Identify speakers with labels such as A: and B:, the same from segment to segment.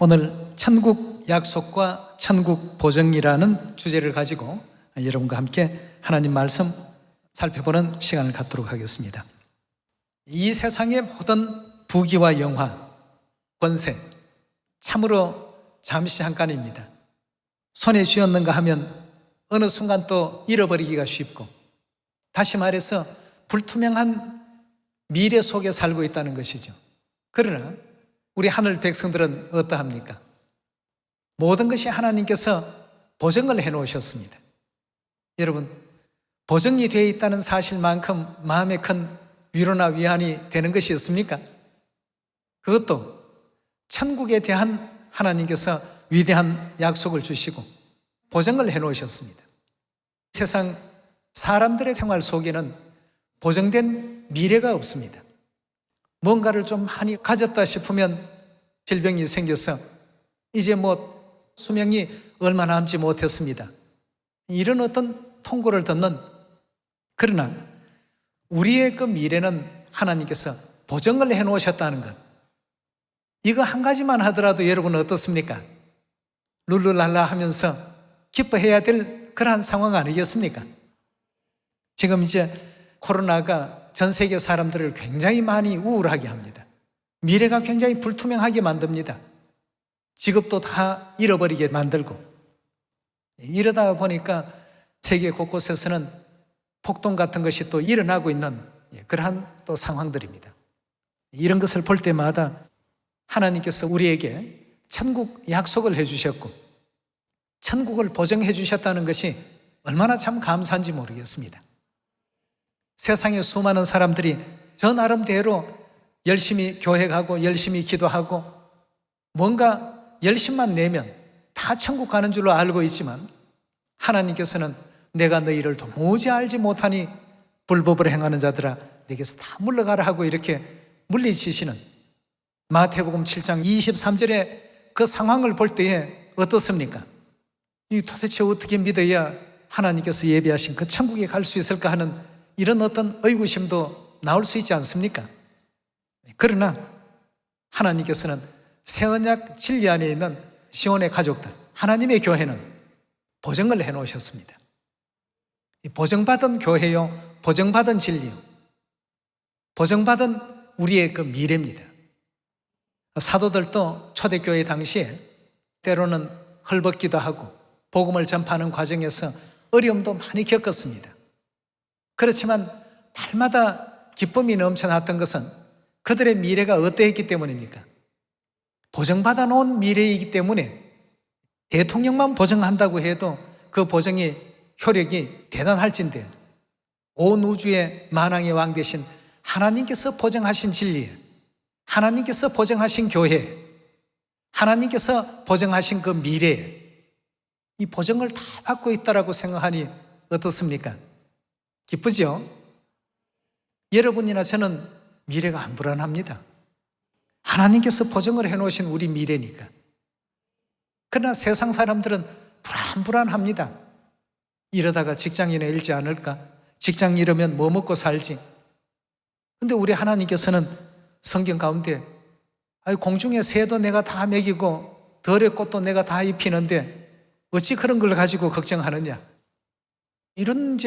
A: 오늘 천국 약속과 천국 보증이라는 주제를 가지고 여러분과 함께 하나님 말씀 살펴보는 시간을 갖도록 하겠습니다. 이 세상의 모든 부귀와 영화, 권세, 참으로 잠시 잠깐입니다. 손에 쥐었는가 하면 어느 순간 또 잃어버리기가 쉽고, 다시 말해서 불투명한 미래 속에 살고 있다는 것이죠. 그러나 우리 하늘 백성들은 어떠합니까? 모든 것이 하나님께서 보증을 해놓으셨습니다. 여러분, 보증이 되어 있다는 사실만큼 마음에 큰 위로나 위안이 되는 것이 있습니까? 그것도 천국에 대한 하나님께서 위대한 약속을 주시고 보증을 해놓으셨습니다. 세상 사람들의 생활 속에는 보증된 미래가 없습니다. 뭔가를 좀 많이 가졌다 싶으면 질병이 생겨서 이제 수명이 얼마 남지 못했습니다. 이런 어떤 통고를 듣는, 그러나 우리의 그 미래는 하나님께서 보증을 해놓으셨다는 것, 이거 한 가지만 하더라도 여러분 어떻습니까? 룰루랄라 하면서 기뻐해야 될 그러한 상황 아니겠습니까? 지금 이제 코로나가 전 세계 사람들을 굉장히 많이 우울하게 합니다. 미래가 굉장히 불투명하게 만듭니다. 직업도 다 잃어버리게 만들고, 이러다 보니까 세계 곳곳에서는 폭동 같은 것이 또 일어나고 있는 그러한 또 상황들입니다. 이런 것을 볼 때마다 하나님께서 우리에게 천국 약속을 해주셨고 천국을 보증해 주셨다는 것이 얼마나 참 감사한지 모르겠습니다. 세상에 수많은 사람들이 저 나름대로 열심히 교회 가고 열심히 기도하고 뭔가 열심만 내면 다 천국 가는 줄로 알고 있지만, 하나님께서는 내가 너희를 도무지 알지 못하니 불법을 행하는 자들아 내게서 다 물러가라 하고 이렇게 물리치시는 마태복음 7장 23절의 그 상황을 볼 때에 어떻습니까? 이 도대체 어떻게 믿어야 하나님께서 예비하신 그 천국에 갈 수 있을까 하는 이런 어떤 의구심도 나올 수 있지 않습니까? 그러나 하나님께서는 새 언약 진리 안에 있는 시온의 가족들, 하나님의 교회는 보증을 해놓으셨습니다. 보증받은 교회요, 보증받은 진리요, 보증받은 우리의 그 미래입니다. 사도들도 초대교회 당시에 때로는 헐벗기도 하고 복음을 전파하는 과정에서 어려움도 많이 겪었습니다. 그렇지만 날마다 기쁨이 넘쳐났던 것은 그들의 미래가 어떠했기 때문입니까? 보증받아 놓은 미래이기 때문에 대통령만 보증한다고 해도 그 보증이 효력이 대단할진데, 온 우주의 만왕의 왕 되신 하나님께서 보증하신 진리, 하나님께서 보증하신 교회, 하나님께서 보증하신 그 미래, 이 보증을 다 받고 있다라고 생각하니 어떻습니까? 기쁘죠? 여러분이나 저는 미래가 안 불안합니다. 하나님께서 보증을 해놓으신 우리 미래니까. 그러나 세상 사람들은 불안합니다. 이러다가 직장인에 잃지 않을까? 직장 잃으면 뭐 먹고 살지? 근데 우리 하나님께서는 성경 가운데 공중의 새도 내가 다 먹이고 들의 꽃도 내가 다 입히는데 어찌 그런 걸 가지고 걱정하느냐? 이런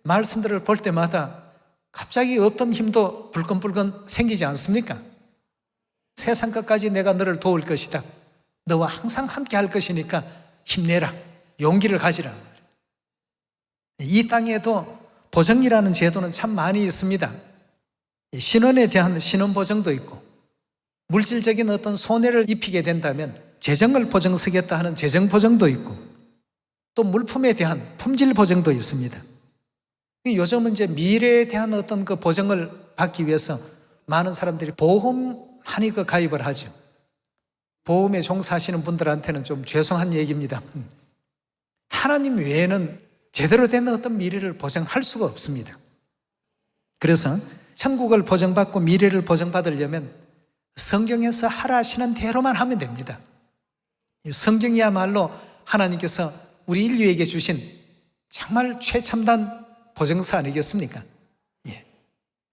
A: 말씀들을 볼 때마다 갑자기 없던 힘도 불끈불끈 생기지 않습니까? 세상 끝까지 내가 너를 도울 것이다. 너와 항상 함께 할 것이니까 힘내라. 용기를 가지라. 이 땅에도 보증이라는 제도는 참 많이 있습니다. 신원에 대한 신원 보증도 있고, 물질적인 어떤 손해를 입히게 된다면 재정을 보증서겠다 하는 재정 보증도 있고, 또 물품에 대한 품질 보증도 있습니다. 요즘은 미래에 대한 어떤 그 보증을 받기 위해서 많은 사람들이 보험 많이 가입을 하죠. 보험에 종사하시는 분들한테는 좀 죄송한 얘기입니다만, 하나님 외에는 제대로 된 어떤 미래를 보증할 수가 없습니다. 그래서 천국을 보증받고 미래를 보증받으려면 성경에서 하라 하시는 대로만 하면 됩니다. 성경이야말로 하나님께서 우리 인류에게 주신 정말 최첨단 보증서 아니겠습니까?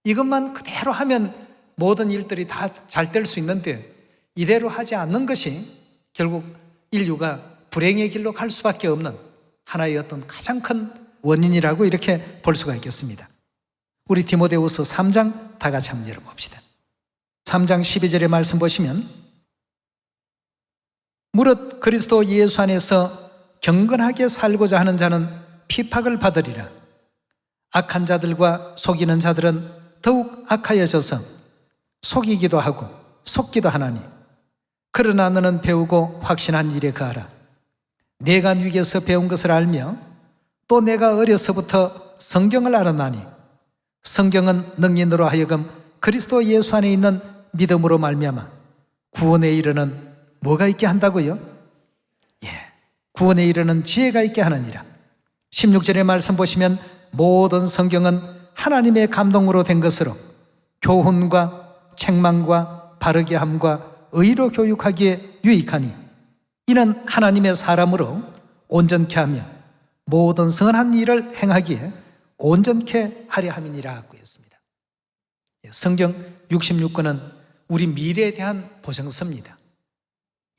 A: 이것만 그대로 하면 모든 일들이 다 잘 될 수 있는데, 이대로 하지 않는 것이 결국 인류가 불행의 길로 갈 수밖에 없는 하나의 어떤 가장 큰 원인이라고 이렇게 볼 수가 있겠습니다. 우리 디모데후서 3장 다 같이 한번 열어봅시다. 3장 12절의 말씀 보시면 무릇 그리스도 예수 안에서 경건하게 살고자 하는 자는 핍박을 받으리라. 악한 자들과 속이는 자들은 더욱 악하여져서 속이기도 하고 속기도 하나니 그러나 너는 배우고 확신한 일에 거하라. 내가 네게서 배운 것을 알며 또 내가 어려서부터 성경을 알았나니 성경은 능인으로 하여금 그리스도 예수 안에 있는 믿음으로 말미암아 구원에 이르는 뭐가 있게 한다고요? 구원에 이르는 지혜가 있게 하느니라. 16절의 말씀 보시면 모든 성경은 하나님의 감동으로 된 것으로 교훈과 책망과 바르게 함과 의로 교육하기에 유익하니 이는 하나님의 사람으로 온전케 하며 모든 선한 일을 행하기에 온전케 하려 함이니라고 했습니다. 성경 66권은 우리 미래에 대한 보증서입니다.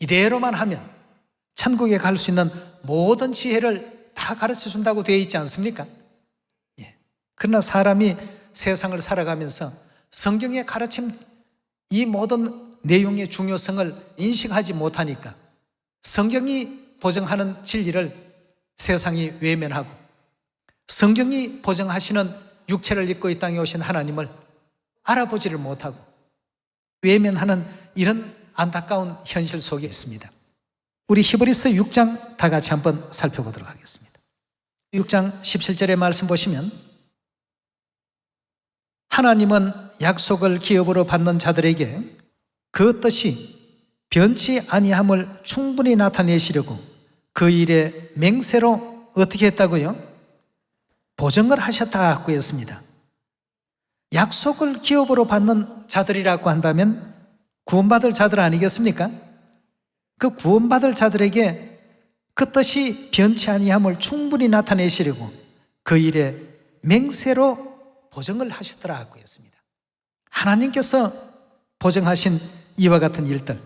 A: 이대로만 하면 천국에 갈 수 있는 모든 지혜를 다 가르쳐 준다고 되어 있지 않습니까? 그러나 사람이 세상을 살아가면서 성경의 가르침 이 모든 내용의 중요성을 인식하지 못하니까 성경이 보증하는 진리를 세상이 외면하고 성경이 보증하시는 육체를 입고 이 땅에 오신 하나님을 알아보지를 못하고 외면하는 이런 안타까운 현실 속에 있습니다. 우리 히브리서 6장 다 같이 한번 살펴보도록 하겠습니다. 6장 17절의 말씀 보시면 하나님은 약속을 기업으로 받는 자들에게 그 뜻이 변치 아니함을 충분히 나타내시려고 그 일에 맹세로 어떻게 했다고요? 보증을 하셨다고 했습니다. 약속을 기업으로 받는 자들이라고 한다면 구원받을 자들 아니겠습니까? 그 구원받을 자들에게 그 뜻이 변치 아니함을 충분히 나타내시려고 그 일에 맹세로 보증을 하시더라고 했습니다. 하나님께서 보증하신 이와 같은 일들,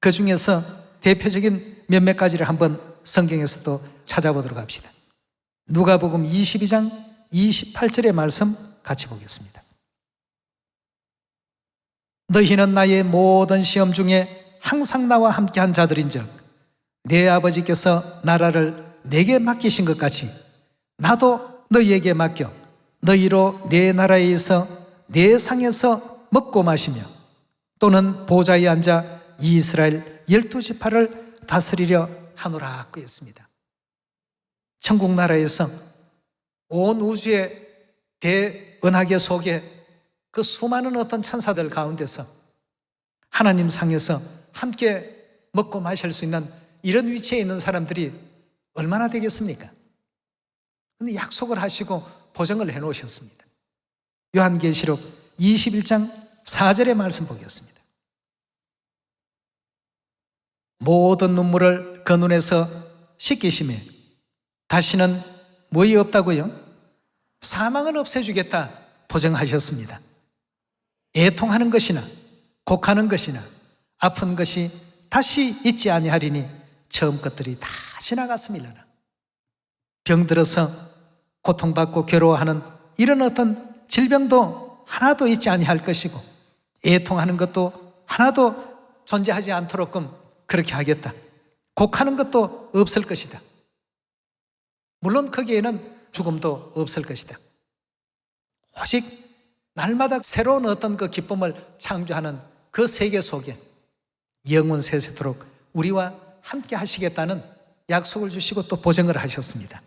A: 그 중에서 대표적인 몇몇 가지를 한번 성경에서 또 찾아보도록 합시다. 누가복음 22장 28절의 말씀 같이 보겠습니다. 너희는 나의 모든 시험 중에 항상 나와 함께한 자들인즉 내 아버지께서 나라를 내게 맡기신 것 같이 나도 너희에게 맡겨 너희로 내 나라에서 내 상에서 먹고 마시며 또는 보좌에 앉아 이스라엘 12지파를 다스리려 하노라 그 했습니다. 천국 나라에서 온 우주의 대은하계 속에 그 수많은 어떤 천사들 가운데서 하나님 상에서 함께 먹고 마실 수 있는 이런 위치에 있는 사람들이 얼마나 되겠습니까? 근데 약속을 하시고 보증을 해놓으셨습니다. 요한계시록 21장 4절의 말씀 보겠습니다. 모든 눈물을 그 눈에서 씻기심에 다시는 뭐이 없다고요? 사망을 없애주겠다 보증하셨습니다. 애통하는 것이나 곡하는 것이나 아픈 것이 다시 있지 아니하리니 처음 것들이 다 지나갔음이라나. 병들어서 고통받고 괴로워하는 이런 어떤 질병도 하나도 있지 아니할 것이고 애통하는 것도 하나도 존재하지 않도록끔 그렇게 하겠다. 곡하는 것도 없을 것이다. 물론 거기에는 죽음도 없을 것이다. 오직 날마다 새로운 어떤 그 기쁨을 창조하는 그 세계 속에 영원 세세토록 우리와 함께 하시겠다는 약속을 주시고 또 보증을 하셨습니다.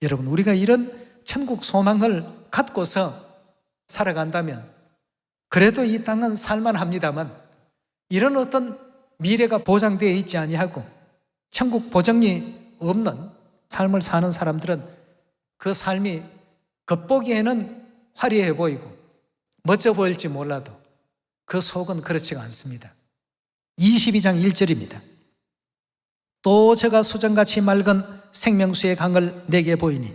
A: 여러분, 우리가 이런 천국 소망을 갖고서 살아간다면 그래도 이 땅은 살만합니다만 이런 어떤 미래가 보장되어 있지 아니하고 천국 보장이 없는 삶을 사는 사람들은 그 삶이 겉보기에는 화려해 보이고 멋져 보일지 몰라도 그 속은 그렇지가 않습니다. 22장 1절입니다. 또 제가 수정같이 맑은 생명수의 강을 내게 보이니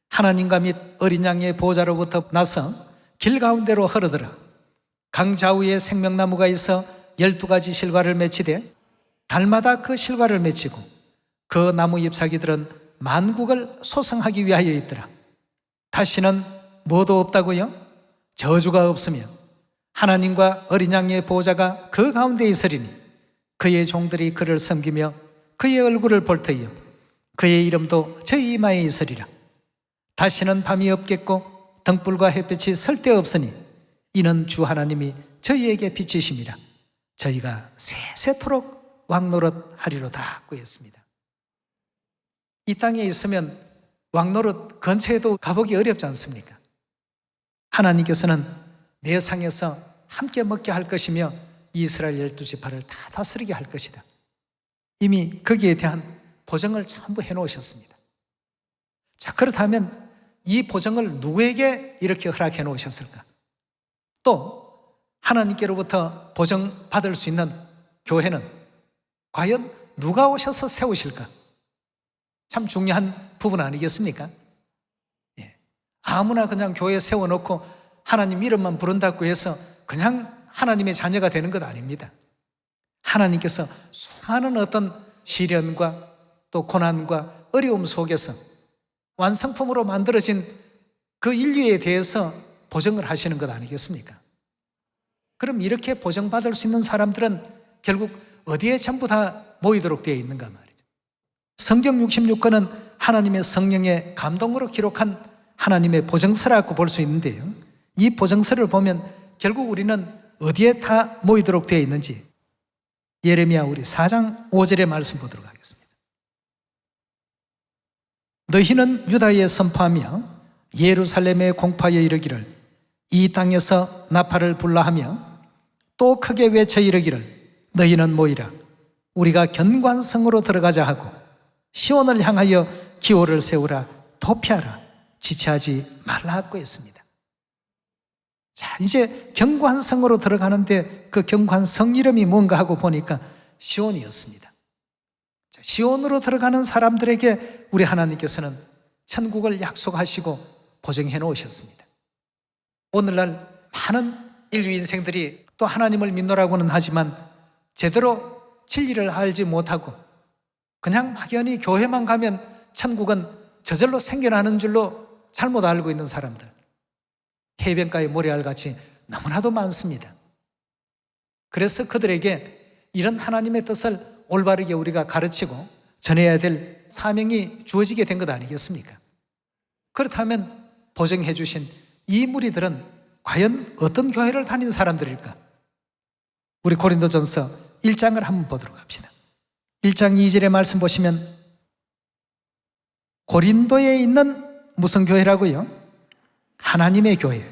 A: 하나님과 및 어린 양의 보좌로부터 나서 길 가운데로 흐르더라. 강 좌우에 생명나무가 있어 12가지 실과를 맺히되 달마다 그 실과를 맺히고 그 나무 잎사귀들은 만국을 소성하기 위하여 있더라. 다시는 뭐도 없다고요? 저주가 없으며 하나님과 어린 양의 보호자가 그 가운데 있으리니 그의 종들이 그를 섬기며 그의 얼굴을 볼 터이요 그의 이름도 저희 이마에 있으리라. 다시는 밤이 없겠고 등불과 햇빛이 쓸데없으니 이는 주 하나님이 저희에게 빛이심이라. 저희가 세세토록 왕노릇 하리로다 하였습니다. 이 땅에 있으면 왕노릇 근처에도 가보기 어렵지 않습니까? 하나님께서는 내 상에서 함께 먹게 할 것이며 이스라엘 12지파를 다 다스리게 할 것이다. 이미 거기에 대한 보증을 전부 해놓으셨습니다. 자, 그렇다면 이 보증을 누구에게 이렇게 허락해 놓으셨을까? 또 하나님께로부터 보증받을 수 있는 교회는 과연 누가 오셔서 세우실까? 참 중요한 부분 아니겠습니까? 예. 아무나 그냥 교회에 세워놓고 하나님 이름만 부른다고 해서 그냥 하나님의 자녀가 되는 것 아닙니다. 하나님께서 수많은 어떤 시련과 또 고난과 어려움 속에서 완성품으로 만들어진 그 인류에 대해서 보증을 하시는 것 아니겠습니까? 그럼 이렇게 보증받을 수 있는 사람들은 결국 어디에 전부 다 모이도록 되어 있는가 말이죠. 성경 66권은 하나님의 성령의 감동으로 기록한 하나님의 보증서라고 볼 수 있는데요, 이 보증서를 보면 결국 우리는 어디에 다 모이도록 되어 있는지 예레미야 우리 4장 5절의 말씀 보도록 하겠습니다. 너희는 유다에 선포하며 예루살렘에 공포하여 이르기를 이 땅에서 나팔을 불라 하며 또 크게 외쳐 이르기를 너희는 모이라 우리가 견관성으로 들어가자 하고 시온을 향하여 기호를 세우라 도피하라 지체하지 말라고 했습니다. 자, 이제 경관성으로 들어가는데 그 경관성 이름이 뭔가 하고 보니까 시온이었습니다. 자, 시온으로 들어가는 사람들에게 우리 하나님께서는 천국을 약속하시고 보증해 놓으셨습니다. 오늘날 많은 인류 인생들이 또 하나님을 믿노라고는 하지만 제대로 진리를 알지 못하고 그냥 막연히 교회만 가면 천국은 저절로 생겨나는 줄로 잘못 알고 있는 사람들, 해변가의 모래알같이 너무나도 많습니다. 그래서 그들에게 이런 하나님의 뜻을 올바르게 우리가 가르치고 전해야 될 사명이 주어지게 된 것 아니겠습니까? 그렇다면 보증해 주신 이 무리들은 과연 어떤 교회를 다닌 사람들일까? 우리 고린도전서 1장을 한번 보도록 합시다. 1장 2절의 말씀 보시면 고린도에 있는 무슨 교회라고요? 하나님의 교회,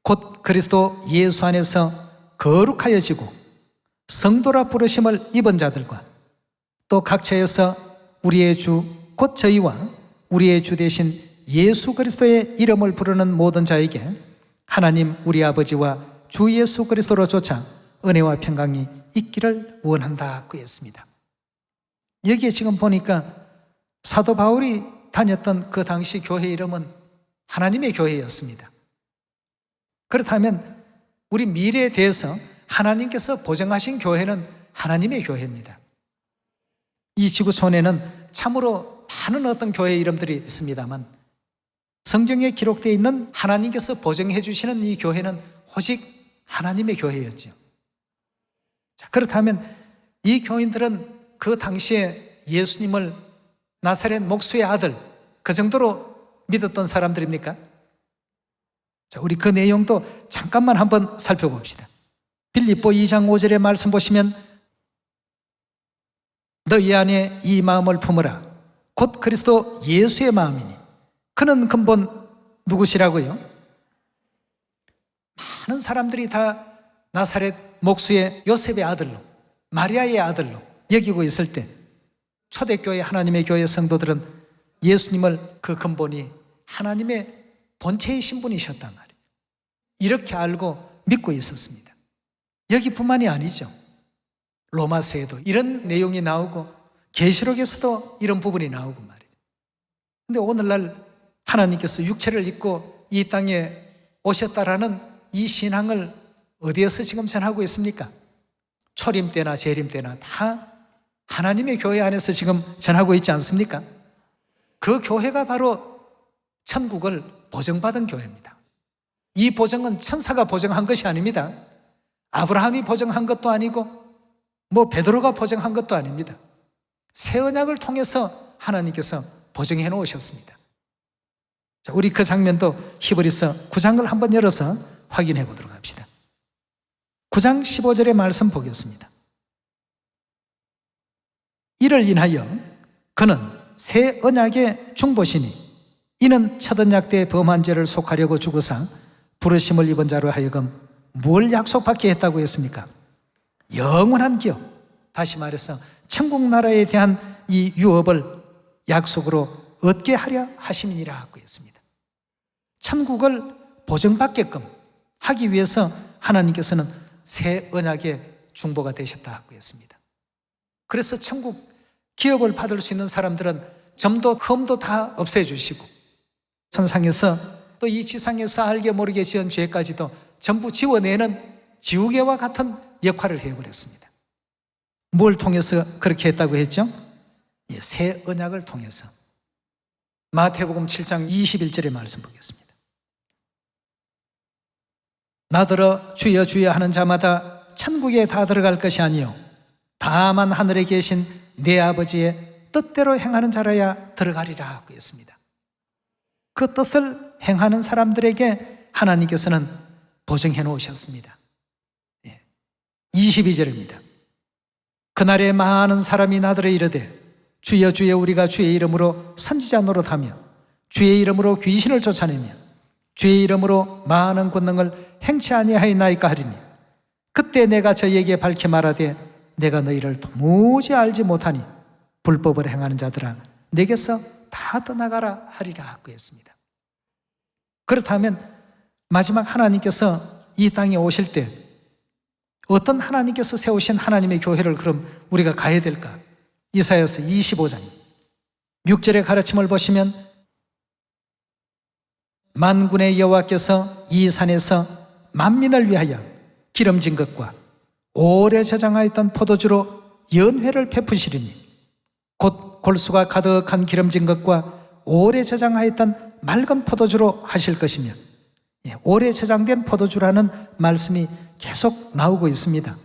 A: 곧 그리스도 예수 안에서 거룩하여지고 성도라 부르심을 입은 자들과 또 각처에서 우리의 주 곧 저희와 우리의 주 되신 예수 그리스도의 이름을 부르는 모든 자에게 하나님 우리 아버지와 주 예수 그리스도로 조차 은혜와 평강이 있기를 원한다고 했습니다. 여기에 지금 보니까 사도 바울이 다녔던 그 당시 교회 이름은 하나님의 교회였습니다. 그렇다면 우리 미래에 대해서 하나님께서 보증하신 교회는 하나님의 교회입니다. 이 지구촌에는 참으로 많은 어떤 교회 이름들이 있습니다만 성경에 기록되어 있는 하나님께서 보증해 주시는 이 교회는 오직 하나님의 교회였죠. 자, 그렇다면 이 교인들은 그 당시에 예수님을 나사렛 목수의 아들 그 정도로 믿었던 사람들입니까? 자, 우리 그 내용도 잠깐만 한번 살펴봅시다. 빌립보 2장 5절의 말씀 보시면 너희 안에 이 마음을 품으라 곧 그리스도 예수의 마음이니 그는 근본 누구시라고요? 많은 사람들이 다 나사렛 목수의 요셉의 아들로 마리아의 아들로 여기고 있을 때 초대교회 하나님의 교회 성도들은 예수님을 그 근본이 하나님의 본체의 신분이셨단 말이에요. 이렇게 알고 믿고 있었습니다. 여기뿐만이 아니죠. 로마서에도 이런 내용이 나오고 계시록에서도 이런 부분이 나오고 말이죠. 근데 오늘날 하나님께서 육체를 입고 이 땅에 오셨다라는 이 신앙을 어디에서 지금 전하고 있습니까? 초림 때나 재림 때나 다 하나님의 교회 안에서 지금 전하고 있지 않습니까? 그 교회가 바로 천국을 보증받은 교회입니다. 이 보증은 천사가 보증한 것이 아닙니다. 아브라함이 보증한 것도 아니고 베드로가 보증한 것도 아닙니다. 새 언약을 통해서 하나님께서 보증해 놓으셨습니다. 자, 우리 그 장면도 히브리서 9장을 한번 열어서 확인해 보도록 합시다. 9장 15절의 말씀 보겠습니다. 이를 인하여 그는 새 언약의 중보시니 이는 첫 언약 때 범한 죄를 속하려고 죽으사 부르심을 입은 자로 하여금 뭘 약속받게 했다고 했습니까? 영원한 기업, 다시 말해서 천국 나라에 대한 이 유업을 약속으로 얻게 하려 하심이니라 하고 했습니다. 천국을 보증받게끔 하기 위해서 하나님께서는 새 언약의 중보가 되셨다 하고 했습니다. 그래서 천국 기업을 받을 수 있는 사람들은 점도 흠도 다 없애주시고 천상에서 또 이 지상에서 알게 모르게 지은 죄까지도 전부 지워내는 지우개와 같은 역할을 해버렸습니다. 뭘 통해서 그렇게 했다고 했죠? 새 언약을 통해서. 마태복음 7장 21절의 말씀 보겠습니다. 나더러 주여 주여 하는 자마다 천국에 다 들어갈 것이 아니요 다만 하늘에 계신 내 아버지의 뜻대로 행하는 자라야 들어가리라 하고 했습니다. 그 뜻을 행하는 사람들에게 하나님께서는 보증해 놓으셨습니다. 22절입니다. 그날에 많은 사람이 나더러 이르되 주여 주여 우리가 주의 이름으로 선지자 노릇하며 주의 이름으로 귀신을 쫓아내며 주의 이름으로 많은 권능을 행치 아니하였나이까 하리니 그때 내가 저희에게 밝히 말하되 내가 너희를 도무지 알지 못하니 불법을 행하는 자들아 내게서 다 떠나가라 하리라 하고 했습니다. 그렇다면 마지막 하나님께서 이 땅에 오실 때 어떤 하나님께서 세우신 하나님의 교회를 그럼 우리가 가야 될까? 이사야서 25장 6절의 가르침을 보시면 만군의 여호와께서 이 산에서 만민을 위하여 기름진 것과 오래 저장하였던 포도주로 연회를 베푸시리니 곧 골수가 가득한 기름진 것과 오래 저장하였던 맑은 포도주로 하실 것이며 오래 저장된 포도주라는 말씀이 계속 나오고 있습니다.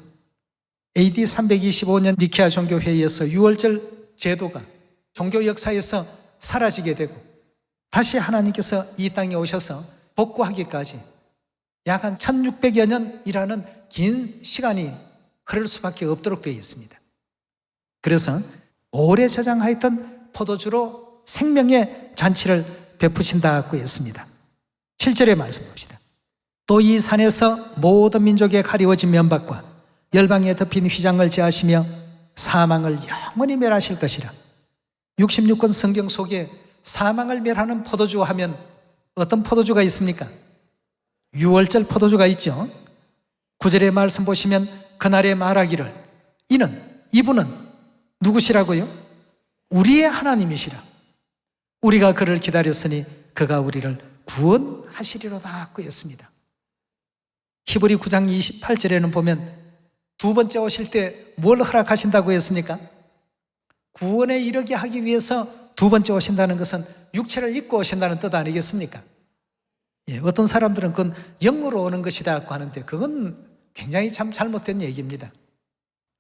A: AD 325년 니케아 종교회의에서 유월절 제도가 종교 역사에서 사라지게 되고 다시 하나님께서 이 땅에 오셔서 복구하기까지 약 한 1600여 년이라는 긴 시간이 흐를 수밖에 없도록 되어 있습니다. 그래서 오래 저장하였던 포도주로 생명의 잔치를 베푸신다고 했습니다. 7절의 말씀 봅시다. 또 이 산에서 모든 민족의 가리워진 면박과 열방에 덮인 휘장을 제하시며 사망을 영원히 멸하실 것이라. 66권 성경 속에 사망을 멸하는 포도주 하면 어떤 포도주가 있습니까? 유월절 포도주가 있죠. 9절의 말씀 보시면 그날에 말하기를 이분은 누구시라고요? 우리의 하나님이시라. 우리가 그를 기다렸으니 그가 우리를 구원하시리로다 하고 했습니다. 히브리 9장 28절에는 보면 두 번째 오실 때 뭘 허락하신다고 했습니까? 구원에 이르게 하기 위해서 두 번째 오신다는 것은 육체를 입고 오신다는 뜻 아니겠습니까? 어떤 사람들은 그건 영으로 오는 것이다 하는데 그건 굉장히 참 잘못된 얘기입니다.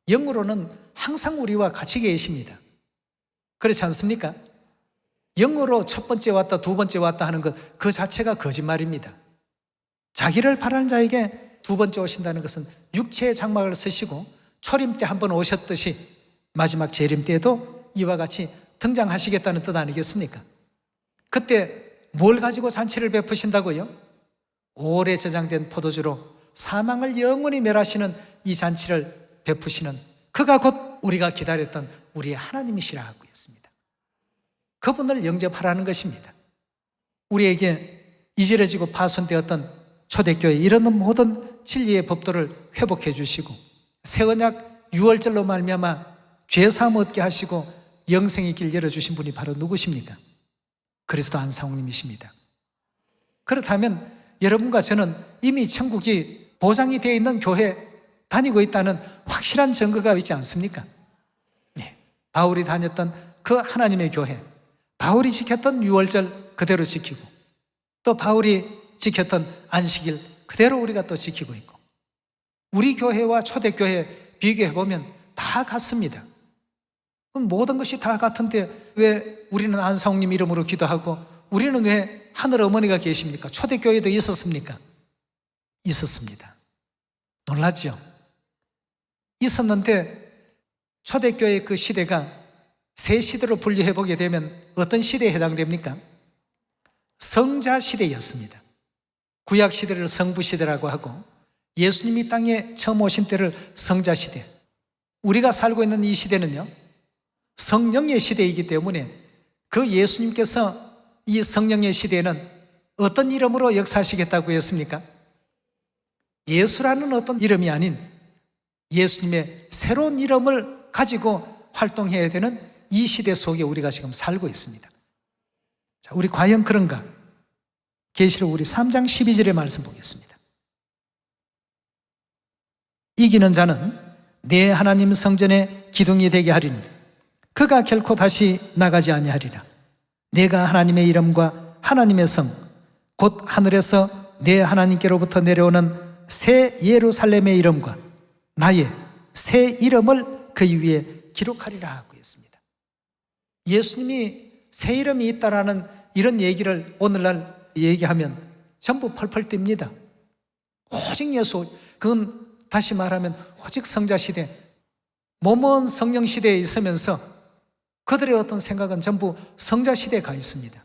A: 영으로는 항상 우리와 같이 계십니다. 그렇지 않습니까? 영으로 첫 번째 왔다 두 번째 왔다 하는 것 그 자체가 거짓말입니다. 자기를 바라는 자에게 두 번째 오신다는 것은 육체의 장막을 쓰시고 초림 때 한번 오셨듯이 마지막 재림 때에도 이와 같이 등장하시겠다는 뜻 아니겠습니까? 그때 뭘 가지고 잔치를 베푸신다고요? 오래 저장된 포도주로 사망을 영원히 멸하시는 이 잔치를 베푸시는 그가 곧 우리가 기다렸던 우리의 하나님이시라 하고 했습니다. 그분을 영접하라는 것입니다. 우리에게 이지러지고 파손되었던 초대교회 이런 모든 진리의 법도를 회복해 주시고 새 언약 유월절로 말미암아 죄사함 얻게 하시고 영생의 길 열어주신 분이 바로 누구십니까? 그리스도 안상홍님이십니다. 그렇다면 여러분과 저는 이미 천국이 보장이 되어 있는 교회 다니고 있다는 확실한 증거가 있지 않습니까? 네. 바울이 다녔던 그 하나님의 교회, 바울이 지켰던 유월절 그대로 지키고, 또 바울이 지켰던 안식일 그대로 우리가 또 지키고 있고, 우리 교회와 초대교회 비교해보면 다 같습니다. 그럼 모든 것이 다 같은데 왜 우리는 안상홍님 이름으로 기도하고 우리는 왜 하늘 어머니가 계십니까? 초대교회도 있었습니까? 있었습니다. 놀랐죠? 있었는데 초대교회 그 시대가 세 시대로 분류해보게 되면 어떤 시대에 해당됩니까? 성자 시대였습니다. 구약 시대를 성부 시대라고 하고, 예수님이 땅에 처음 오신 때를 성자 시대, 우리가 살고 있는 이 시대는요 성령의 시대이기 때문에, 그 예수님께서 이 성령의 시대에는 어떤 이름으로 역사하시겠다고 했습니까? 예수라는 어떤 이름이 아닌 예수님의 새로운 이름을 가지고 활동해야 되는 이 시대 속에 우리가 지금 살고 있습니다. 자, 우리 과연 그런가? 계시록 우리 3장 12절의 말씀 보겠습니다. 이기는 자는 내 하나님 성전의 기둥이 되게 하리니 그가 결코 다시 나가지 아니하리라. 내가 하나님의 이름과 하나님의 성 곧 하늘에서 내 하나님께로부터 내려오는 새 예루살렘의 이름과 나의 새 이름을 그 위에 기록하리라 하고 했습니다. 예수님이 새 이름이 있다라는 이런 얘기를 오늘날 얘기하면 전부 펄펄 뜁니다. 오직 예수, 그건 다시 말하면 오직 성자시대, 모먼 성령시대에 있으면서 그들의 어떤 생각은 전부 성자시대에 가 있습니다.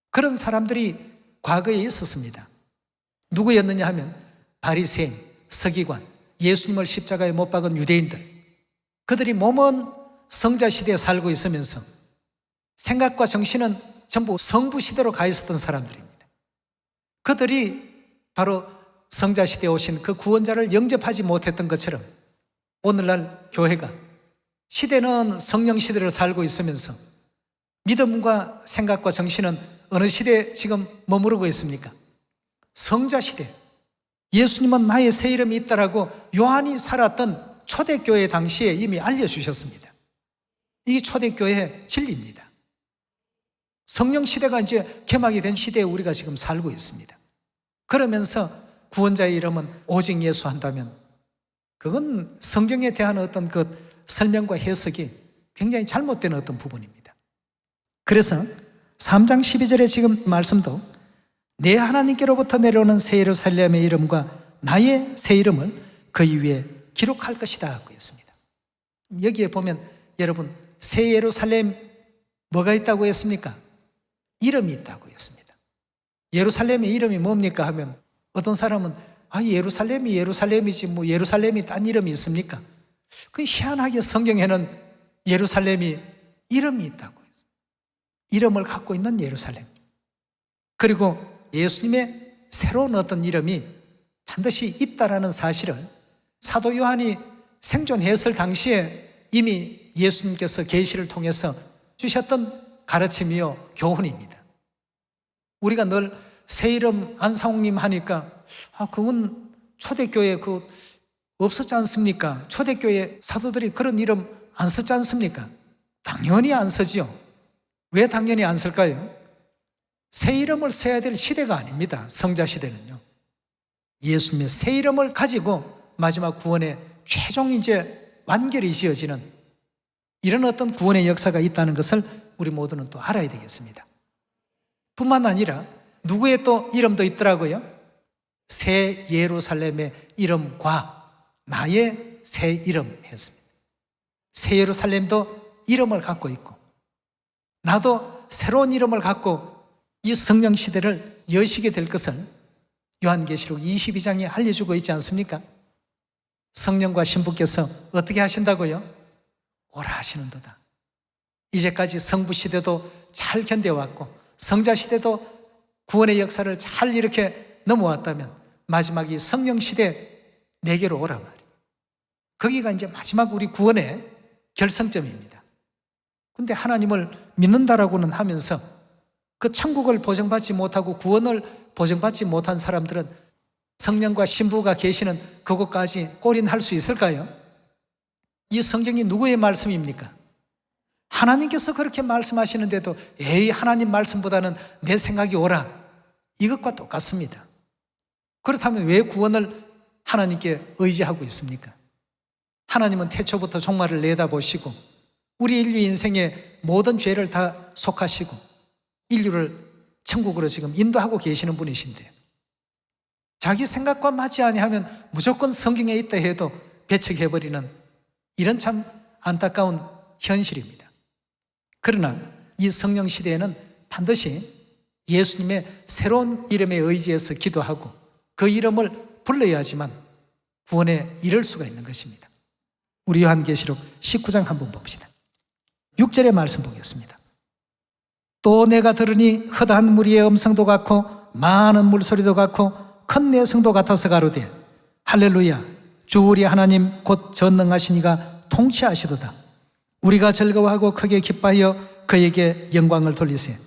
A: 그런 사람들이 과거에 있었습니다. 누구였느냐 하면 바리새인, 서기관, 예수님을 십자가에 못 박은 유대인들, 그들이 모먼 성자시대에 살고 있으면서 생각과 정신은 전부 성부시대로 가 있었던 사람들입니다. 그들이 바로 성자시대에 오신 그 구원자를 영접하지 못했던 것처럼 오늘날 교회가, 시대는 성령시대를 살고 있으면서 믿음과 생각과 정신은 어느 시대에 지금 머무르고 있습니까? 성자시대. 예수님은 나의 새 이름이 있다라고 요한이 살았던 초대교회 당시에 이미 알려주셨습니다. 이게 초대교회의 진리입니다. 성령시대가 이제 개막이 된 시대에 우리가 지금 살고 있습니다. 그러면서 구원자의 이름은 오직 예수 한다면 그건 성경에 대한 어떤 그 설명과 해석이 굉장히 잘못된 어떤 부분입니다. 그래서 3장 12절에 지금 말씀도 내 하나님께로부터 내려오는 새 예루살렘의 이름과 나의 새 이름을 그 위에 기록할 것이다 하고 했습니다. 여기에 보면 여러분, 새 예루살렘 뭐가 있다고 했습니까? 이름이 있다고 했습니다. 예루살렘의 이름이 뭡니까 하면 어떤 사람은 예루살렘이 예루살렘이지 뭐 예루살렘이 딴 이름이 있습니까? 그 희한하게 성경에는 예루살렘이 이름이 있다고 했어요. 이름을 갖고 있는 예루살렘. 그리고 예수님의 새로운 어떤 이름이 반드시 있다라는 사실을 사도 요한이 생존했을 당시에 이미 예수님께서 계시를 통해서 주셨던 가르침이요 교훈입니다. 우리가 늘 새 이름 안상홍님 하니까 그건 초대교회 그 없었지 않습니까? 초대교회 사도들이 그런 이름 안 썼지 않습니까? 당연히 안 쓰지요. 왜 당연히 안 쓸까요? 새 이름을 써야 될 시대가 아닙니다. 성자 시대는요. 예수님의 새 이름을 가지고 마지막 구원의 최종 이제 완결이 지어지는 이런 어떤 구원의 역사가 있다는 것을 우리 모두는 또 알아야 되겠습니다. 뿐만 아니라 누구의 또 이름도 있더라고요. 새 예루살렘의 이름과 나의 새 이름 했습니다. 새 예루살렘도 이름을 갖고 있고 나도 새로운 이름을 갖고 이 성령 시대를 여시게 될 것을 요한계시록 22장에 알려주고 있지 않습니까? 성령과 신부께서 어떻게 하신다고요? 오라 하시는도다. 이제까지 성부 시대도 잘 견뎌왔고 성자 시대도 구원의 역사를 잘 이렇게 넘어왔다면 마지막 이 성령 시대 내게로 오라 말이에요. 거기가 이제 마지막 우리 구원의 결성점입니다. 근데 하나님을 믿는다라고는 하면서 그 천국을 보증받지 못하고 구원을 보증받지 못한 사람들은 성령과 신부가 계시는 그곳까지 골인할 수 있을까요? 이 성경이 누구의 말씀입니까? 하나님께서 그렇게 말씀하시는데도 에이, 하나님 말씀보다는 내 생각이 옳아, 이것과 똑같습니다. 그렇다면 왜 구원을 하나님께 의지하고 있습니까? 하나님은 태초부터 종말을 내다보시고 우리 인류 인생의 모든 죄를 다 속하시고 인류를 천국으로 지금 인도하고 계시는 분이신데, 자기 생각과 맞지 아니하면 무조건 성경에 있다 해도 배척해버리는 이런 참 안타까운 현실입니다. 그러나 이 성령 시대에는 반드시 예수님의 새로운 이름에 의지해서 기도하고 그 이름을 불러야지만 구원에 이를 수가 있는 것입니다. 우리 요한계시록 19장 한번 봅시다. 6절의 말씀 보겠습니다. 또 내가 들으니 허다한 무리의 음성도 같고 많은 물소리도 같고 큰 내성도 같아서 가로되 할렐루야, 주 우리 하나님 곧 전능하신 이가 통치하시도다. 우리가 즐거워하고 크게 기뻐하여 그에게 영광을 돌리세.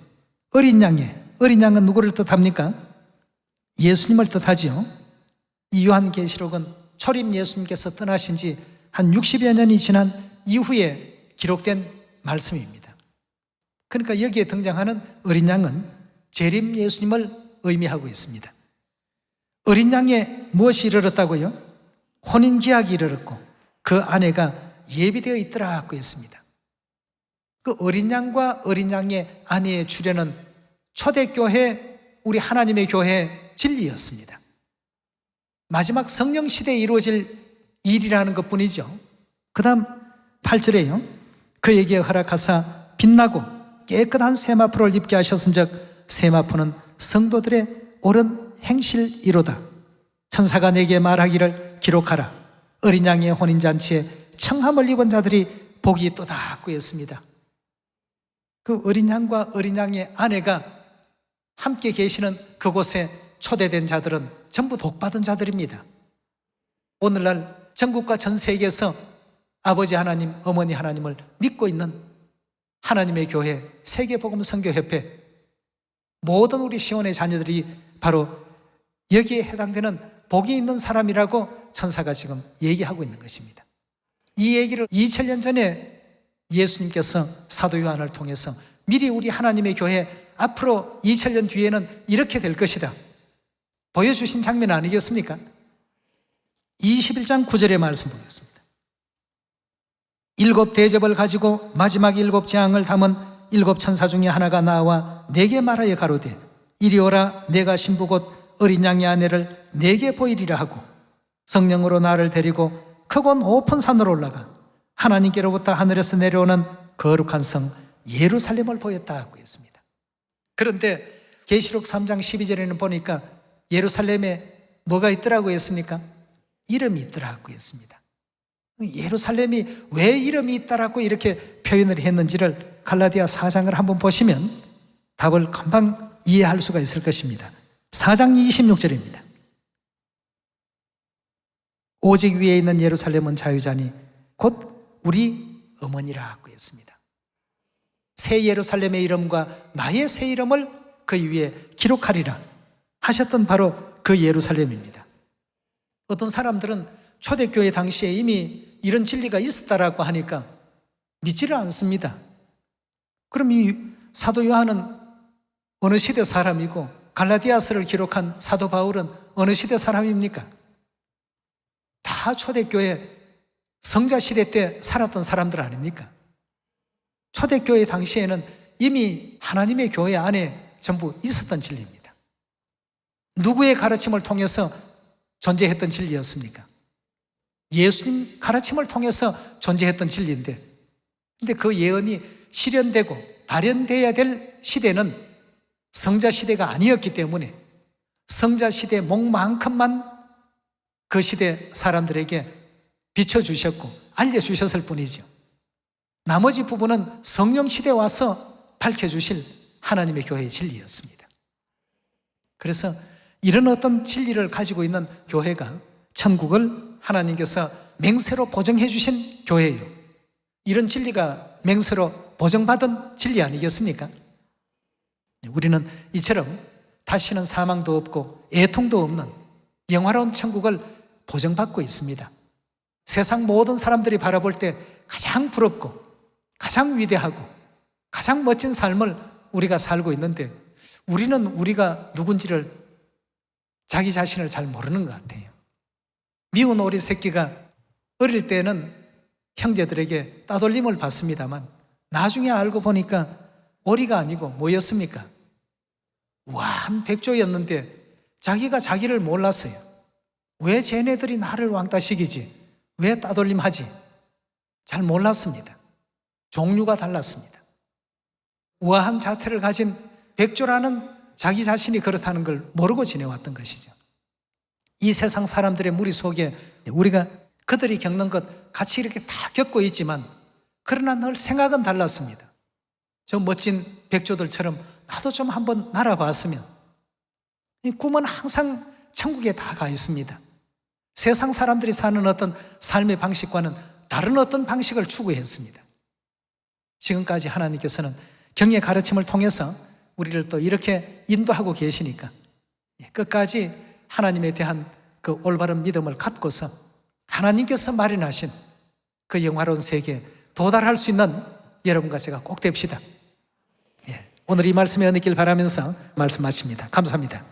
A: 어린 양은 누구를 뜻합니까? 예수님을 뜻하지요. 이 요한계시록은 초림 예수님께서 떠나신 지 한 60여 년이 지난 이후에 기록된 말씀입니다. 그러니까 여기에 등장하는 어린 양은 재림 예수님을 의미하고 있습니다. 어린 양에 무엇이 이르렀다고요? 혼인계약이 이르렀고 그 아내가 예비되어 있더라고 했습니다. 그 어린 양과 어린 양의 아내의 출현은 초대교회, 우리 하나님의 교회의 진리였습니다. 마지막 성령 시대에 이루어질 일이라는 것뿐이죠. 그 다음 8절에요. 그에게 허락하사 빛나고 깨끗한 세마포를 입게 하셨은즉 세마포는 성도들의 옳은 행실이로다. 천사가 내게 말하기를 기록하라. 어린 양의 혼인잔치에 청함을 입은 자들이 복이 있도다 구했습니다. 그 어린 양과 어린 양의 아내가 함께 계시는 그곳에 초대된 자들은 전부 복받은 자들입니다. 오늘날 전국과 전 세계에서 아버지 하나님, 어머니 하나님을 믿고 있는 하나님의 교회, 세계복음선교협회, 모든 우리 시온의 자녀들이 바로 여기에 해당되는 복이 있는 사람이라고 천사가 지금 얘기하고 있는 것입니다. 이 얘기를 2000년 전에 예수님께서 사도 요한을 통해서 미리 우리 하나님의 교회 앞으로 2000년 뒤에는 이렇게 될 것이다 보여주신 장면 아니겠습니까? 21장 9절의 말씀 보겠습니다. 7 대접을 가지고 마지막 7 재앙을 담은 7 천사 중에 하나가 나와 내게 말하여 가로되 이리 오라. 내가 신부 곧 어린 양의 아내를 내게 보이리라 하고 성령으로 나를 데리고 크고 높은 산으로 올라가 하나님께로부터 하늘에서 내려오는 거룩한 성 예루살렘을 보였다고 했습니다. 그런데 계시록 3장 12절에는 보니까 예루살렘에 뭐가 있더라고 했습니까? 이름이 있더라고 했습니다. 예루살렘이 왜 이름이 있다라고 이렇게 표현을 했는지를 갈라디아 4장을 한번 보시면 답을 금방 이해할 수가 있을 것입니다. 4장 26절입니다. 오직 위에 있는 예루살렘은 자유자니 곧 우리 어머니라고 했습니다. 새 예루살렘의 이름과 나의 새 이름을 그 위에 기록하리라 하셨던 바로 그 예루살렘입니다. 어떤 사람들은 초대교회 당시에 이미 이런 진리가 있었다라고 하니까 믿지를 않습니다. 그럼 이 사도 요한은 어느 시대 사람이고 갈라디아서를 기록한 사도 바울은 어느 시대 사람입니까? 다 초대교회 성자 시대 때 살았던 사람들 아닙니까? 초대교회 당시에는 이미 하나님의 교회 안에 전부 있었던 진리입니다. 누구의 가르침을 통해서 존재했던 진리였습니까? 예수님 가르침을 통해서 존재했던 진리인데, 근데 그 예언이 실현되고 발현되어야 될 시대는 성자 시대가 아니었기 때문에 성자 시대 목만큼만 그 시대 사람들에게 비춰주셨고 알려주셨을 뿐이죠. 나머지 부분은 성령 시대에 와서 밝혀주실 하나님의 교회의 진리였습니다. 그래서 이런 어떤 진리를 가지고 있는 교회가 천국을 하나님께서 맹세로 보증해 주신 교회예요. 이런 진리가 맹세로 보증받은 진리 아니겠습니까? 우리는 이처럼 다시는 사망도 없고 애통도 없는 영화로운 천국을 보증받고 있습니다. 세상 모든 사람들이 바라볼 때 가장 부럽고 가장 위대하고 가장 멋진 삶을 우리가 살고 있는데 우리는 우리가 누군지를 자기 자신을 잘 모르는 것 같아요. 미운 오리 새끼가 어릴 때는 형제들에게 따돌림을 받습니다만 나중에 알고 보니까 오리가 아니고 뭐였습니까? 우아한 백조였는데 자기가 자기를 몰랐어요. 왜 쟤네들이 나를 왕따시키지? 왜 따돌림하지? 잘 몰랐습니다. 종류가 달랐습니다. 우아한 자태를 가진 백조라는 자기 자신이 그렇다는 걸 모르고 지내왔던 것이죠. 이 세상 사람들의 무리 속에 우리가 그들이 겪는 것 같이 이렇게 다 겪고 있지만 그러나 늘 생각은 달랐습니다. 저 멋진 백조들처럼 나도 좀 한번 날아봤으면. 이 꿈은 항상 천국에 다 가 있습니다. 세상 사람들이 사는 어떤 삶의 방식과는 다른 어떤 방식을 추구했습니다. 지금까지 하나님께서는 경의 가르침을 통해서 우리를 또 이렇게 인도하고 계시니까 끝까지 하나님에 대한 그 올바른 믿음을 갖고서 하나님께서 마련하신 그 영화로운 세계에 도달할 수 있는 여러분과 제가 꼭 됩시다. 오늘 이 말씀에 은혜 있길 바라면서 말씀 마칩니다. 감사합니다.